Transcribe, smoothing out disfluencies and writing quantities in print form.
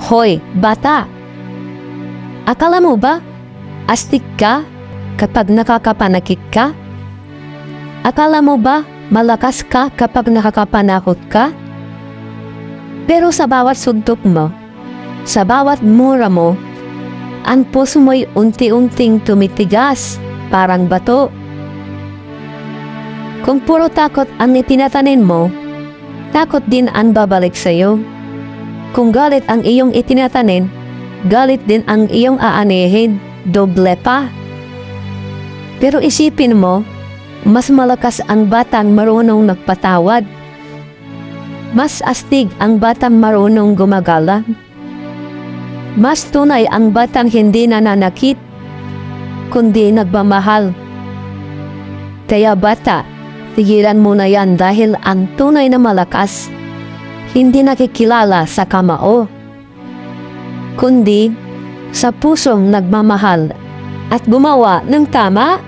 Hoy, bata! Akala mo ba, astig ka kapag nakakapanakit ka? Akala mo ba, malakas ka kapag nakakapanakot ka? Pero sa bawat suntok mo, sa bawat mura mo, ang puso mo'y unti-unting tumitigas, parang bato. Kung puro takot ang itinatanin mo, takot din ang babalik sa'yo. Kung galit ang iyong itinatanin, galit din ang iyong aanihin, doble pa. Pero isipin mo, mas malakas ang batang marunong nagpatawad. Mas astig ang batang marunong gumagala. Mas tunay ang batang hindi nananakit, kundi nagmamahal. Kaya bata, tigilan mo na yan dahil ang tunay na malakas, hindi nakikilala sa kamao, kundi sa pusong nagmamahal at gumawa ng tama.